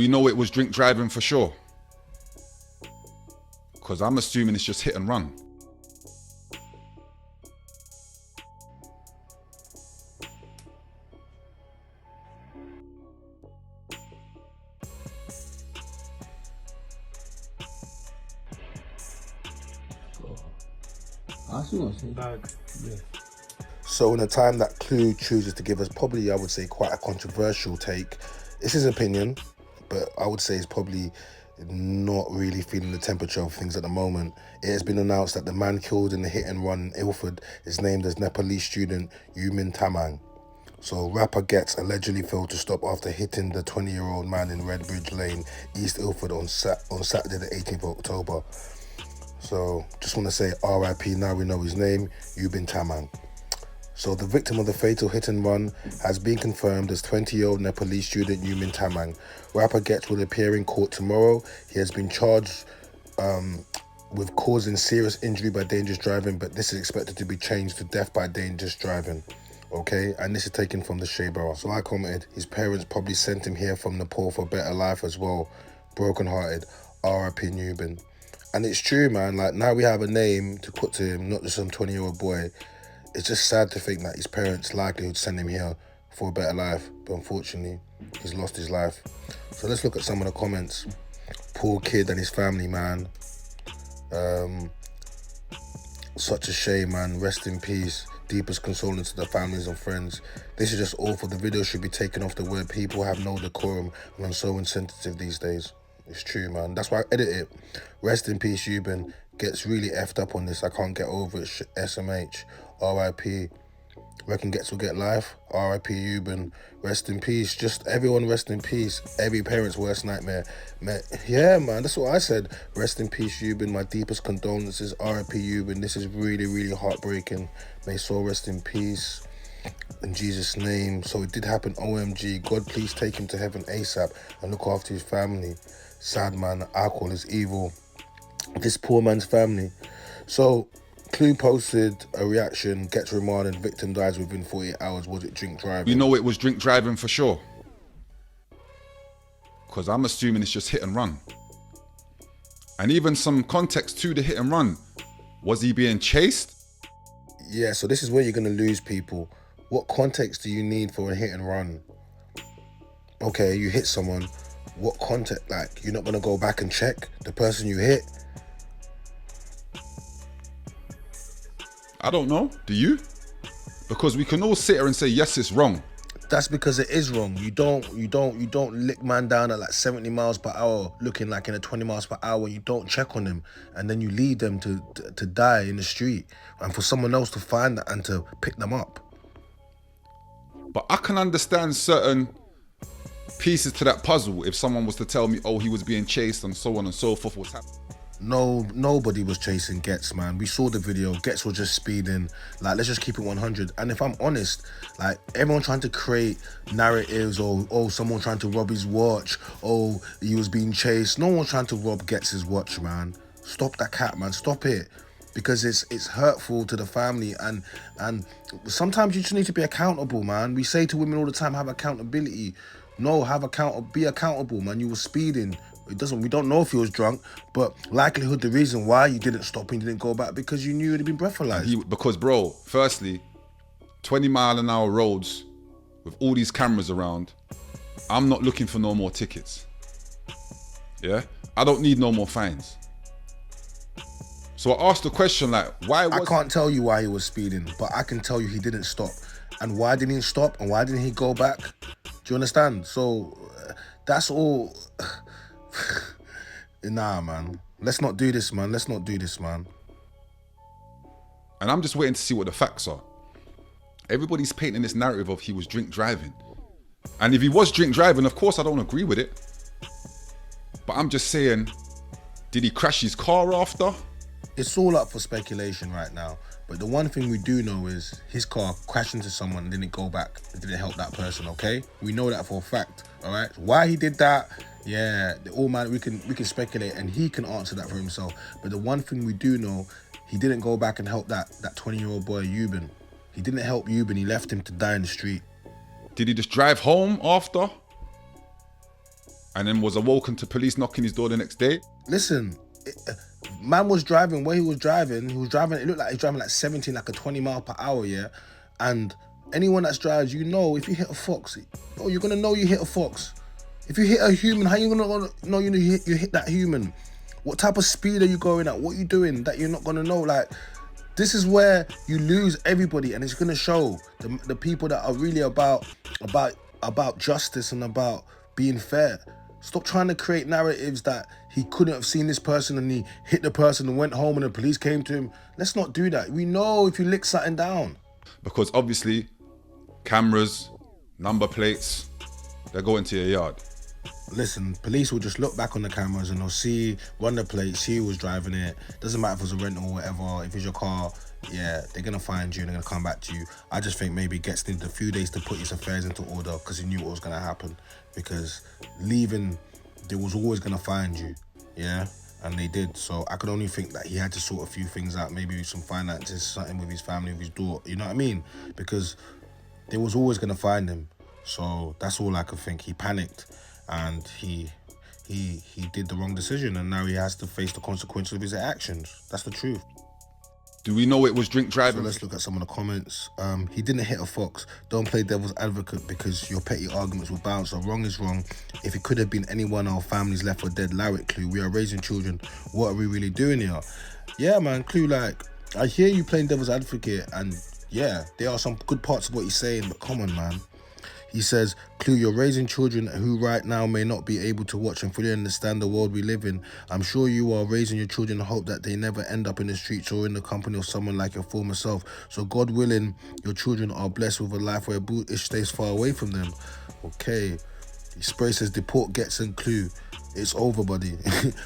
We know it was drink driving for sure. Because I'm assuming it's just hit and run. So in a time that Clue chooses to give us probably, I would say, quite a controversial take, it's his opinion, but I would say it's probably not really feeling the temperature of things at the moment. It has been announced that the man killed in the hit and run in Ilford is named as Nepalese student Yumin Tamang. So rapper Ghetts allegedly failed to stop after hitting the 20-year-old man in Redbridge Lane, East Ilford on Saturday the 18th of October. So just want to say RIP, now we know his name, Yumin Tamang. So the victim of the fatal hit and run has been confirmed as 20-year-old Nepalese student Yumin Tamang. Rapper Ghetts will appear in court tomorrow. He has been charged with causing serious injury by dangerous driving, but this is expected to be changed to death by dangerous driving. Okay, and this is taken from the Shea. So I commented, his parents probably sent him here from Nepal for a better life as well. Broken-hearted, RIP Yumin. And it's true, man, like now we have a name to put to him, not just some 20-year-old boy. It's just sad to think that his parents likely would send him here for a better life, but unfortunately, he's lost his life. So let's look at some of the comments. Poor kid and his family, man. Such a shame, man. Rest in peace. Deepest condolences to the families and friends. This is just awful. The video should be taken off the web. People have no decorum and are so insensitive these days. It's true, man. That's why I edit it. Rest in peace, Yumin. Gets really effed up on this. I can't get over it. SMH. RIP. Reckon Ghetts will get life. RIP Yumin. Rest in peace. Just everyone rest in peace. Every parent's worst nightmare. Yeah, man, that's what I said. Rest in peace, Yumin. My deepest condolences. RIP Yumin. This is really, really heartbreaking. May soul rest in peace. In Jesus' name. So it did happen. OMG. God, please take him to heaven ASAP and look after his family. Sad, man. Alcohol is evil. This poor man's family. So Clue posted a reaction, Ghetts remanded, victim dies within 48 hours. Was it drink driving? We know it was drink driving for sure. Because I'm assuming it's just hit and run. And even some context to the hit and run. Was he being chased? Yeah, so this is where you're going to lose people. What context do you need for a hit and run? Okay, you hit someone. What context? Like, you're not going to go back and check the person you hit? I don't know. Do you? Because we can all sit here and say, yes, it's wrong. That's because it is wrong. You don't lick man down at like 70 miles per hour, looking like in a 20 miles per hour. You don't check on them, and then you leave them to die in the street, and for someone else to find that and to pick them up. But I can understand certain pieces to that puzzle if someone was to tell me, oh, he was being chased and so on and so forth. What's happening? No, nobody was chasing Ghetts, man. We saw the video. Ghetts was just speeding. Like, let's just keep it 100. And if I'm honest, like, everyone trying to create narratives, or oh, someone trying to rob his watch, oh, he was being chased. No one trying to rob Ghetts' watch, man. Stop that cat, man. Stop it. Because it's hurtful to the family, and sometimes you just need to be accountable, man. We say to women all the time, have accountability. No, be accountable, man. You were speeding. We don't know if he was drunk, but likelihood, the reason why you didn't stop and you didn't go back, because you knew it had been breathalyzed. Because, bro, firstly, 20-mile-an-hour roads with all these cameras around, I'm not looking for no more tickets. Yeah? I don't need no more fines. So I asked the question, like, why was... I can't tell you why he was speeding, but I can tell you he didn't stop. And why didn't he stop? And why didn't he go back? Do you understand? So that's all... Nah, man. Let's not do this, man. Let's not do this, man. And I'm just waiting to see what the facts are. Everybody's painting this narrative of he was drink driving. And if he was drink driving, of course I don't agree with it. But I'm just saying, did he crash his car after? It's all up for speculation right now. But the one thing we do know is his car crashed into someone and didn't go back. It didn't help that person, okay? We know that for a fact, all right? Why he did that, yeah, we can speculate, and he can answer that for himself. But the one thing we do know, he didn't go back and help that 20-year-old boy, Yumin. He didn't help Yumin. He left him to die in the street. Did he just drive home after? and then was awoken to police knocking his door the next day. Listen, man was driving where he was driving. It looked like he was driving like 17, like a 20 mile per hour, yeah? And anyone that drives, you know, if you hit a fox, oh, you're gonna know you hit a fox. If you hit a human, how you gonna know you hit that human? What type of speed are you going at? What are you doing that you're not gonna know? Like, this is where you lose everybody, and it's gonna show the people that are really about justice and about being fair. Stop trying to create narratives that he couldn't have seen this person and he hit the person and went home and the police came to him. Let's not do that. We know if you lick something down. Because obviously, cameras, number plates, they're going to your yard. Listen, police will just look back on the cameras and they'll run the plate, see who was driving it. Doesn't matter if it's a rental or whatever. If it's your car, yeah, they're going to find you and they're going to come back to you. I just think maybe Ghetts needed a few days to put his affairs into order because he knew what was going to happen. Because leaving, they was always going to find you, yeah? And they did. So I could only think that he had to sort a few things out, maybe some finances, something with his family, with his daughter, you know what I mean? Because they was always going to find him. So that's all I could think. He panicked and he did the wrong decision, and now he has to face the consequences of his actions. That's the truth. Do we know it was drink driving? So let's look at some of the comments. He didn't hit a fox. Don't play devil's advocate because your petty arguments will bounce. So wrong is wrong. If it could have been anyone, our families left for dead. Larry Clue, we are raising children. What are we really doing here? Yeah, man, Clue, like, I hear you playing devil's advocate, and yeah, there are some good parts of what he's saying, but come on, man. He says, Clue, you're raising children who right now may not be able to watch and fully understand the world we live in. I'm sure you are raising your children in hope that they never end up in the streets or in the company of someone like your former self. So God willing, your children are blessed with a life where Brutish stays far away from them. Okay. Spray says, deport Ghetts and Clue. It's over, buddy.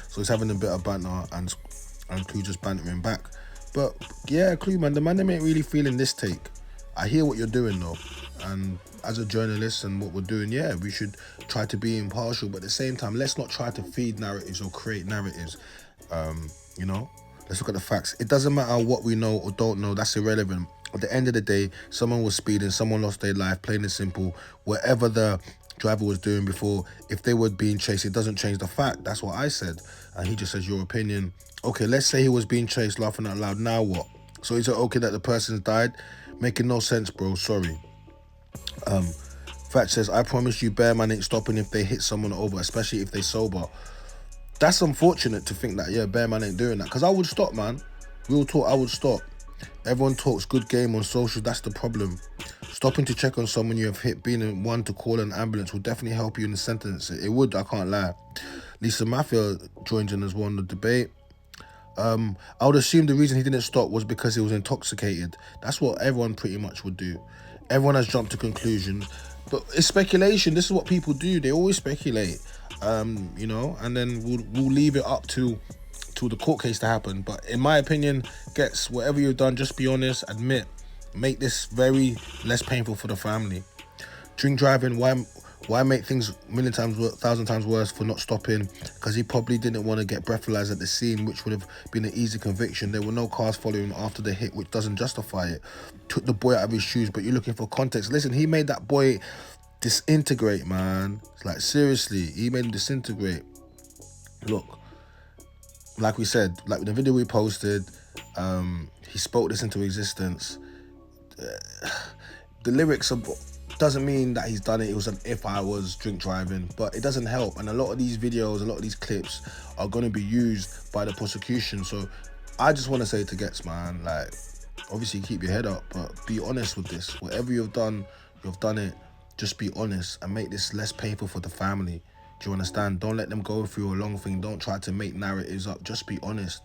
So he's having a bit of banter and Clue just bantering back. But yeah, Clue, man, the man ain't really feeling this take. I hear what you're doing though. And as a journalist and what we're doing, yeah, we should try to be impartial, but at the same time, let's not try to feed narratives or create narratives. You know, let's look at the facts. It doesn't matter what we know or don't know, that's irrelevant. At the end of the day, someone was speeding, someone lost their life, plain and simple. Whatever the driver was doing before, if they were being chased, it doesn't change the fact. That's what I said. And he just says, your opinion. Okay, let's say he was being chased, laughing out loud. Now what? So is it okay that the person's died? Making no sense, bro. Sorry. Fat says, I promise you, bear man ain't stopping if they hit someone over, especially if they sober. That's unfortunate to think that, yeah, bear man ain't doing that. Because I would stop, man. Real talk, I would stop. Everyone talks good game on social, that's the problem. Stopping to check on someone you have hit, being one to call an ambulance will definitely help you in the sentence. It would, I can't lie. Lisa Mafia joins in as well in the debate. I would assume the reason he didn't stop was because he was intoxicated. That's what everyone pretty much would do. Everyone has jumped to conclusions, but it's speculation. This is what people do. They always speculate, you know, and then we'll leave it up to the court case to happen. But in my opinion, Ghetts, whatever you've done, just be honest, admit, make this very less painful for the family. Drink driving, why make things 1,000 times worse for not stopping? Because he probably didn't want to get breathalyzed at the scene, which would have been an easy conviction. There were no cars following after the hit, which doesn't justify it. Took the boy out of his shoes, but you're looking for context. Listen, he made that boy disintegrate, man. It's like, seriously, he made him disintegrate. Look, like we said, like the video we posted, he spoke this into existence. The lyrics are... doesn't mean that he's done it. It was an if I was drink driving, but it doesn't help. And a lot of these videos, a lot of these clips are going to be used by the prosecution. So I just want to say to Ghetts, man, like, obviously keep your head up, but be honest with this. Whatever you've done it. Just be honest and make this less painful for the family. Do you understand? Don't let them go through a long thing. Don't try to make narratives up. Just be honest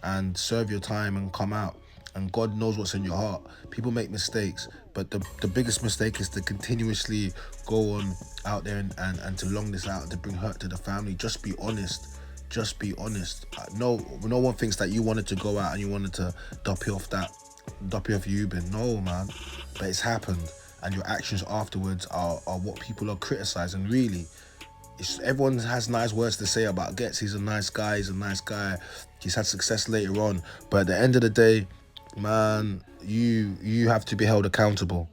and serve your time and come out. And God knows what's in your heart. People make mistakes, but the biggest mistake is to continuously go on out there and to long this out, to bring hurt to the family. Just be honest. Just be honest. No one thinks that you wanted to go out and you wanted to duppy off Yumin. No, man. But it's happened. And your actions afterwards are what people are criticizing, really. Everyone has nice words to say about Ghetts. He's a nice guy. He's had success later on. But at the end of the day, man, you have to be held accountable.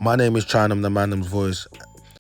My name is China, I'm the Mynameischyna voice.